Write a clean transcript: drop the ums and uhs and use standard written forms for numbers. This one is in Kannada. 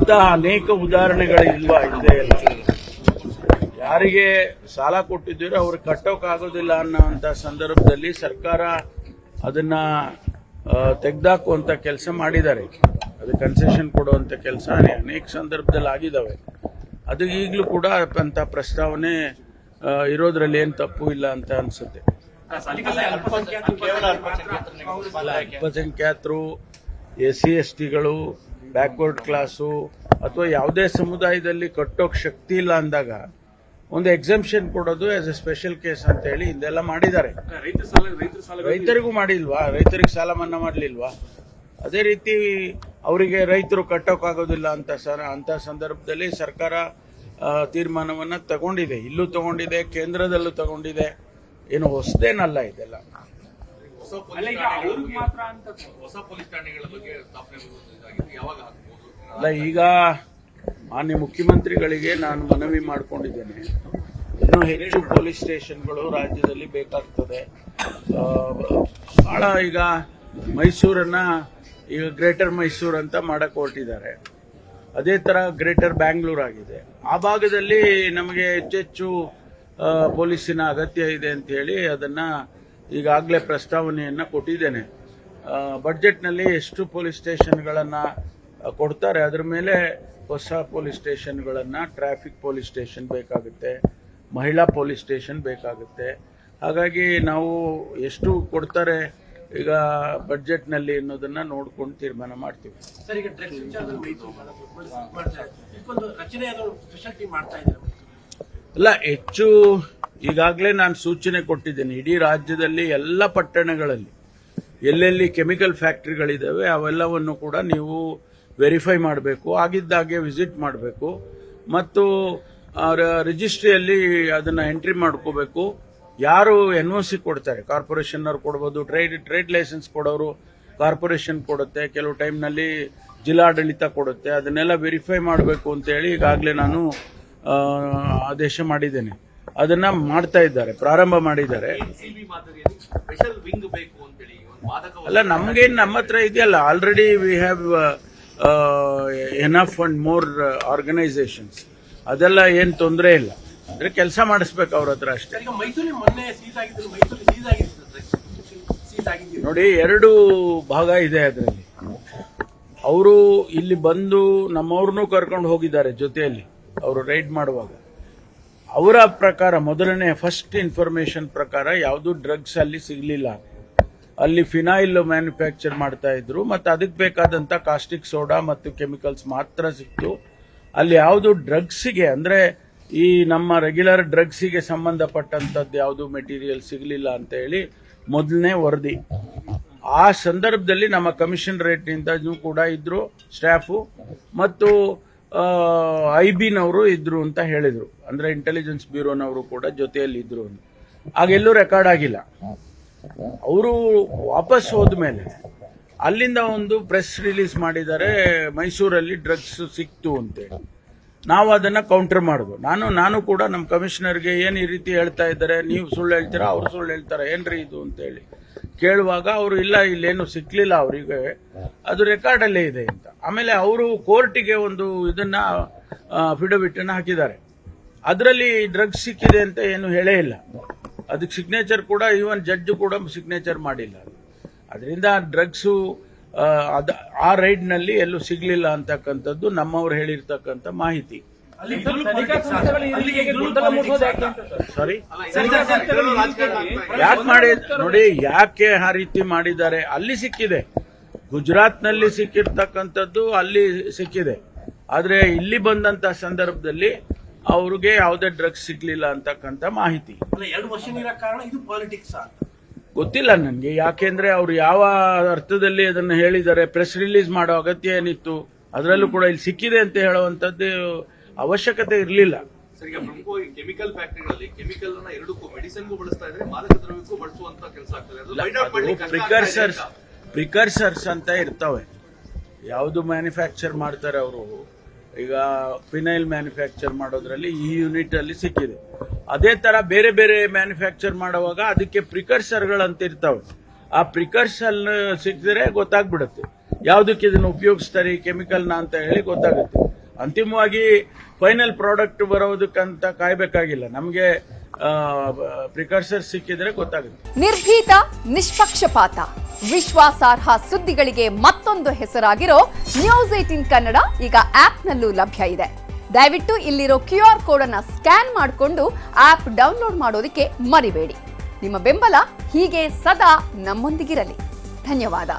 ಇಂತಹ ಅನೇಕ ಉದಾಹರಣೆಗಳಿಲ್ವಾ ಇಲ್ಲದೆ ಇಲ್ಲ. ಯಾರಿಗೆ ಸಾಲ ಕೊಟ್ಟಿದ್ದೀರೋ ಅವ್ರಿಗೆ ಕಟ್ಟೋಕ್ಕಾಗೋದಿಲ್ಲ ಅನ್ನೋಂಥ ಸಂದರ್ಭದಲ್ಲಿ ಸರ್ಕಾರ ಅದನ್ನ ತೆಗೆದಾಕುವಂತ ಕೆಲಸ ಮಾಡಿದ್ದಾರೆ. ಅದು ಕನ್ಸೆಷನ್ ಕೊಡುವಂತ ಕೆಲಸ ಅನೇಕ ಸಂದರ್ಭದಲ್ಲಿ ಆಗಿದ್ದಾವೆ. ಅದು ಈಗಲೂ ಕೂಡ ಅಂತ ಪ್ರಸ್ತಾವನೆ ಇರೋದ್ರಲ್ಲಿ ಏನು ತಪ್ಪು ಇಲ್ಲ ಅಂತ ಅನ್ಸುತ್ತೆ. ಅಲ್ಪಸಂಖ್ಯಾತರು, SC/STಗಳು, ಬ್ಯಾಕ್ವರ್ಡ್ ಕ್ಲಾಸು ಅಥವಾ ಯಾವುದೇ ಸಮುದಾಯದಲ್ಲಿ ಕಟ್ಟೋಕ್ ಶಕ್ತಿ ಇಲ್ಲ ಅಂದಾಗ ಒಂದು ಎಕ್ಸಂಪ್ಷನ್ ಕೊಡೋದು ಆಸ್ ಎ ಸ್ಪೆಷಲ್ ಕೇಸ್ ಅಂತ ಹೇಳಿ ಇದೆಲ್ಲ ಮಾಡಿದ್ದಾರೆ. ರೈತರಿಗೂ ಮಾಡಿಲ್ವಾ? ರೈತರಿಗೆ ಸಾಲ ಮನ್ನಾ ಮಾಡಲಿಲ್ವಾ? ಅದೇ ರೀತಿ ಅವರಿಗೆ ರೈತರು ಕಟ್ಟೋಕ್ಕಾಗೋದಿಲ್ಲ ಅಂತ ಸಂದರ್ಭದಲ್ಲಿ ಸರ್ಕಾರ ತೀರ್ಮಾನವನ್ನ ತಗೊಂಡಿದೆ. ಇಲ್ಲೂ ತಗೊಂಡಿದೆ, ಕೇಂದ್ರದಲ್ಲೂ ತಗೊಂಡಿದೆ. ಏನು ಹೊಸದೇನಲ್ಲ ಇದೆಲ್ಲ. ಅಲ್ಲ, ಈಗ ಮಾನ್ಯ ಮುಖ್ಯಮಂತ್ರಿಗಳಿಗೆ ನಾನು ಮನವಿ ಮಾಡಿಕೊಂಡಿದ್ದೇನೆ. ಇನ್ನೂ ಹೆಚ್ಚು ಪೊಲೀಸ್ ಸ್ಟೇಷನ್ಗಳು ರಾಜ್ಯದಲ್ಲಿ ಬೇಕಾಗ್ತದೆ. ಬಹಳ ಈಗ ಮೈಸೂರನ್ನ ಈಗ ಗ್ರೇಟರ್ ಮೈಸೂರು ಅಂತ ಮಾಡಕ್ ಹೊರಟಿದ್ದಾರೆ. ಅದೇ ತರ ಗ್ರೇಟರ್ ಬ್ಯಾಂಗ್ಳೂರ್ ಆಗಿದೆ. ಆ ಭಾಗದಲ್ಲಿ ನಮಗೆ ಹೆಚ್ಚೆಚ್ಚು ಪೊಲೀಸಿನ ಅಗತ್ಯ ಇದೆ ಅಂತ ಹೇಳಿ ಅದನ್ನ ಈಗಾಗಲೇ ಪ್ರಸ್ತಾವನೆಯನ್ನ ಕೊಟ್ಟಿದ್ದೇನೆ. ಬಜೆಟ್ನಲ್ಲಿ ಎಷ್ಟು ಪೊಲೀಸ್ ಸ್ಟೇಷನ್ಗಳನ್ನ ಕೊಡ್ತಾರೆ ಅದರ ಮೇಲೆ ಹೊಸ ಪೊಲೀಸ್ ಸ್ಟೇಷನ್ಗಳನ್ನ, ಟ್ರಾಫಿಕ್ ಪೊಲೀಸ್ ಸ್ಟೇಷನ್ ಬೇಕಾಗುತ್ತೆ, ಮಹಿಳಾ ಪೊಲೀಸ್ ಸ್ಟೇಷನ್ ಬೇಕಾಗುತ್ತೆ. ಹಾಗಾಗಿ ನಾವು ಎಷ್ಟು ಕೊಡ್ತಾರೆ ಈಗ ಬಜೆಟ್ನಲ್ಲಿ ಅನ್ನೋದನ್ನ ನೋಡ್ಕೊಂಡು ತೀರ್ಮಾನ ಮಾಡ್ತೀವಿ. ಅಲ್ಲ, ಹೆಚ್ಚು ಈಗಾಗಲೇ ನಾನು ಸೂಚನೆ ಕೊಟ್ಟಿದ್ದೇನೆ. ಇಡೀ ರಾಜ್ಯದಲ್ಲಿ ಎಲ್ಲ ಪಟ್ಟಣಗಳಲ್ಲಿ ಎಲ್ಲೆಲ್ಲಿ ಕೆಮಿಕಲ್ ಫ್ಯಾಕ್ಟರಿಗಳಿದ್ದಾವೆ ಅವೆಲ್ಲವನ್ನು ಕೂಡ ನೀವು ವೆರಿಫೈ ಮಾಡಬೇಕು. ಆಗಿದ್ದಾಗೆ ವಿಸಿಟ್ ಮಾಡಬೇಕು ಮತ್ತು ರಿಜಿಸ್ಟ್ರಿಯಲ್ಲಿ ಅದನ್ನ ಎಂಟ್ರಿ ಮಾಡ್ಕೋಬೇಕು. ಯಾರು NOC ಕೊಡ್ತಾರೆ, ಕಾರ್ಪೊರೇಷನ್ ಅವ್ರು ಕೊಡಬಹುದು, ಟ್ರೇಡ್ ಲೈಸೆನ್ಸ್ ಕೊಡೋರು ಕಾರ್ಪೊರೇಷನ್ ಕೊಡುತ್ತೆ, ಕೆಲವು ಟೈಮ್ನಲ್ಲಿ ಜಿಲ್ಲಾಡಳಿತ ಕೊಡುತ್ತೆ. ಅದನ್ನೆಲ್ಲ ವೆರಿಫೈ ಮಾಡಬೇಕು ಅಂತ ಹೇಳಿ ಈಗಾಗಲೇ ನಾನು ಆದೇಶ ಮಾಡಿದ್ದೇನೆ. ಅದನ್ನ ಮಾಡ್ತಾ ಇದ್ದಾರೆ, ಪ್ರಾರಂಭ ಮಾಡಿದ್ದಾರೆ. ಅಲ್ಲ, ನಮ್ಗೇನು ನಮ್ಮ ಹತ್ರ ಇದೆಯಲ್ಲ, already we have enough and more organisations. ಅದೆಲ್ಲ ಏನು ತೊಂದರೆ ಇಲ್ಲ. ಅಂದ್ರೆ ಕೆಲಸ ಮಾಡಿಸ್ಬೇಕು ಅವ್ರ ಹತ್ರ ಅಷ್ಟೇ. ನೋಡಿ, ಎರಡು ಭಾಗ ಇದೆ ಅದರಲ್ಲಿ. ಅವರು ಇಲ್ಲಿ ಬಂದು ನಮ್ಮವ್ರನ್ನೂ ಕರ್ಕೊಂಡು ಹೋಗಿದ್ದಾರೆ ಜೊತೆಯಲ್ಲಿ. ಅವರು ರೈಡ್ ಮಾಡುವಾಗ ಅವರ ಪ್ರಕಾರ ಮೊದಲನೇ ಫಸ್ಟ್ ಇನ್ಫಾರ್ಮೇಶನ್ ಪ್ರಕಾರ ಯಾವುದು ಡ್ರಗ್ಸ್ ಅಲ್ಲಿ ಸಿಗಲಿಲ್ಲ. ಅಲ್ಲಿ ಫಿನೈಲ್ ಮ್ಯಾನುಫ್ಯಾಕ್ಚರ್ ಮಾಡ್ತಾ ಇದ್ರು ಮತ್ತು ಅದಕ್ಕೆ ಬೇಕಾದಂತ ಕಾಸ್ಟಿಕ್ ಸೋಡಾ ಮತ್ತು ಕೆಮಿಕಲ್ಸ್ ಮಾತ್ರ ಸಿಕ್ತು. ಅಲ್ಲಿ ಯಾವುದು ಡ್ರಗ್ಸ್ಗೆ ಅಂದ್ರೆ ಈ ನಮ್ಮ ರೆಗ್ಯುಲರ್ ಡ್ರಗ್ಸಿಗೆ ಸಂಬಂಧಪಟ್ಟಂತದ್ದು ಯಾವುದು ಮೆಟೀರಿಯಲ್ ಸಿಗಲಿಲ್ಲ ಅಂತ ಹೇಳಿ ಮೊದಲನೇ ವರದಿ. ಆ ಸಂದರ್ಭದಲ್ಲಿ ನಮ್ಮ ಕಮಿಷನರೇಟ್ನಿಂದ ಕೂಡ ಇದ್ರು ಸ್ಟಾಫು ಮತ್ತು IB-ನವರು ಇದ್ರು ಅಂತ ಹೇಳಿದ್ರು. ಅಂದ್ರೆ ಇಂಟೆಲಿಜೆನ್ಸ್ ಬ್ಯೂರೋನವರು ಕೂಡ ಜೊತೆಯಲ್ಲಿ ಇದ್ರು. ಆಗೆಲ್ಲೂ ರೆಕಾರ್ಡ್ ಆಗಿಲ್ಲ. ಅವರು ವಾಪಸ್ ಹೋದ್ಮೇಲೆ ಅಲ್ಲಿಂದ ಒಂದು ಪ್ರೆಸ್ ರಿಲೀಸ್ ಮಾಡಿದ್ದಾರೆ, ಮೈಸೂರಲ್ಲಿ ಡ್ರಗ್ಸ್ ಸಿಕ್ತು ಅಂತೇಳಿ. ನಾವು ಅದನ್ನ ಕೌಂಟರ್ ಮಾಡುದು. ನಾನು ಕೂಡ ನಮ್ಮ ಕಮಿಷನರ್ಗೆ ಏನು ಈ ರೀತಿ ಹೇಳ್ತಾ ಇದ್ದಾರೆ, ನೀವು ಸುಳ್ಳು ಹೇಳ್ತೀರಾ, ಅವ್ರು ಸುಳ್ಳು ಹೇಳ್ತಾರೆ, ಏನ್ರಿ ಇದು ಅಂತ ಹೇಳಿ ಕೇಳುವಾಗ ಅವರು ಇಲ್ಲ, ಇಲ್ಲೇನು ಸಿಕ್ಲಿಲ್ಲ ಅವರಿಗೆ, ಅದು ರೆಕಾರ್ಡ್ ಅಲ್ಲೇ ಇದೆ ಅಂತ. ಆಮೇಲೆ ಅವರು ಕೋರ್ಟಿಗೆ ಒಂದು ಇದನ್ನ ಅಫಿಡವಿಟ್ ಅನ್ನ ಹಾಕಿದ್ದಾರೆ. ಅದರಲ್ಲಿ ಡ್ರಗ್ಸ್ ಸಿಕ್ಕಿದೆ ಅಂತ ಏನು ಹೇಳೇ ಇಲ್ಲ. ಅದಕ್ಕೆ ಸಿಗ್ನೇಚರ್ ಕೂಡ ಈವನ್ ಜಡ್ಜ್ ಕೂಡ ಸಿಗ್ನೇಚರ್ ಮಾಡಿಲ್ಲ. ಅದರಿಂದ ಡ್ರಗ್ಸು ಆ ರೈಡ್ ನಲ್ಲಿ ಎಲ್ಲೂ ಸಿಗ್ಲಿಲ್ಲ ಅಂತಕ್ಕಂಥದ್ದು ನಮ್ಮವ್ರು ಹೇಳಿರ್ತಕ್ಕಂಥ ಮಾಹಿತಿ. ಸಾರಿ, ಯಾಕೆ ಮಾಡಿ ನೋಡಿ, ಯಾಕೆ ಆ ರೀತಿ ಮಾಡಿದ್ದಾರೆ? ಅಲ್ಲಿ ಸಿಕ್ಕಿದೆ, ಗುಜರಾತ್ನಲ್ಲಿ ಸಿಕ್ಕಿರ್ತಕ್ಕಂಥದ್ದು ಅಲ್ಲಿ ಸಿಕ್ಕಿದೆ. ಆದ್ರೆ ಇಲ್ಲಿ ಬಂದಂತ ಸಂದರ್ಭದಲ್ಲಿ ಅವ್ರಿಗೆ ಯಾವುದೇ ಡ್ರಗ್ಸ್ ಸಿಗ್ಲಿಲ್ಲ ಅಂತಕ್ಕಂಥ ಮಾಹಿತಿ. 2 ವರ್ಷ ಕಾರಣ ಇದು ಪಾಲಿಟಿಕ್ಸ್ ಅಂತ ಗೊತ್ತಿಲ್ಲ ನನಗೆ. ಯಾಕೆಂದ್ರೆ ಅವ್ರು ಯಾವ ಅರ್ಥದಲ್ಲಿ ಅದನ್ನು ಹೇಳಿದ್ದಾರೆ, ಪ್ರೆಸ್ ರಿಲೀಸ್ ಮಾಡೋ ಅಗತ್ಯ ಏನಿತ್ತು? ಅದರಲ್ಲೂ ಕೂಡ ಇಲ್ಲಿ ಸಿಕ್ಕಿದೆ ಅಂತ ಹೇಳುವಂತದ್ದು ಅವಶ್ಯಕತೆ ಇರಲಿಲ್ಲ. ಕೆಮಿಕಲ್ ಫ್ಯಾಕ್ಟರಿಗಳಲ್ಲಿ ಕೆಮಿಕಲ್ ಅನ್ನ ಎರಡಕ್ಕೂ ಮೆಡಿಸಿನ್ಗೂ ಬಳಸ್ತಾ ಇದ್ರೆ, ಮಾದಕ ದ್ರವ್ಯಕ್ಕೂ ಬಳಸುವಂತ ಕೆಲಸ ಆಗ್ತದೆ. ಪ್ರಿಕರ್ಸರ್ಸ್ ಅಂತ ಇರ್ತವೆ. ಯಾವುದು ಮ್ಯಾನುಫ್ಯಾಕ್ಚರ್ ಮಾಡ್ತಾರೆ ಅವರು, ಈಗ ಫಿನೈಲ್ ಮ್ಯಾನುಫ್ಯಾಕ್ಚರ್ ಮಾಡೋದ್ರಲ್ಲಿ ಈ ಯೂನಿಟ್ ಅಲ್ಲಿ ಸಿಕ್ಕಿದೆ. ಅದೇ ತರ ಬೇರೆ ಬೇರೆ ಮ್ಯಾನುಫ್ಯಾಕ್ಚರ್ ಮಾಡುವಾಗ ಅದಕ್ಕೆ ಪ್ರಿಕರ್ಸರ್ಗಳಂತ ಇರ್ತಾವೆ. ಆ ಪ್ರಿಕರ್ಸರ್ ಸಿಕ್ಕಿದ್ರೆ ಗೊತ್ತಾಗ್ಬಿಡುತ್ತೆ ಯಾವುದಕ್ಕೆ ಇದನ್ನು ಉಪಯೋಗಿಸ್ತಾರೆ ಈ ಕೆಮಿಕಲ್ನ ಅಂತ ಹೇಳಿ ಗೊತ್ತಾಗುತ್ತೆ. ಅಂತಿಮವಾಗಿ ಫೈನಲ್ ಪ್ರಾಡಕ್ಟ್ ಬರೋದಕ್ಕಂತ ಕಾಯ್ಬೇಕಾಗಿಲ್ಲ. ನಮಗೆ ಪ್ರಿಕರ್ಸರ್ ಸಿಕ್ಕಿದ್ರೆ ಗೊತ್ತಾಗುತ್ತೆ. ನಿರ್ಭೀತ, ನಿಷ್ಪಕ್ಷಪಾತ, ವಿಶ್ವಾಸಾರ್ಹ ಸುದ್ದಿಗಳಿಗೆ ಮತ್ತೊಂದು ಹೆಸರಾಗಿರೋ ನ್ಯೂಸ್ 18 ಕನ್ನಡ ಈಗ ಆಪ್ನಲ್ಲೂ ಲಭ್ಯ ಇದೆ. ದಯವಿಟ್ಟು ಇಲ್ಲಿರೋ QR ಕೋಡ್ ಅನ್ನ ಸ್ಕ್ಯಾನ್ ಮಾಡಿಕೊಂಡು ಆಪ್ ಡೌನ್ಲೋಡ್ ಮಾಡೋದಕ್ಕೆ ಮರಿಬೇಡಿ. ನಿಮ್ಮ ಬೆಂಬಲ ಹೀಗೆ ಸದಾ ನಮ್ಮೊಂದಿಗಿರಲಿ. ಧನ್ಯವಾದ.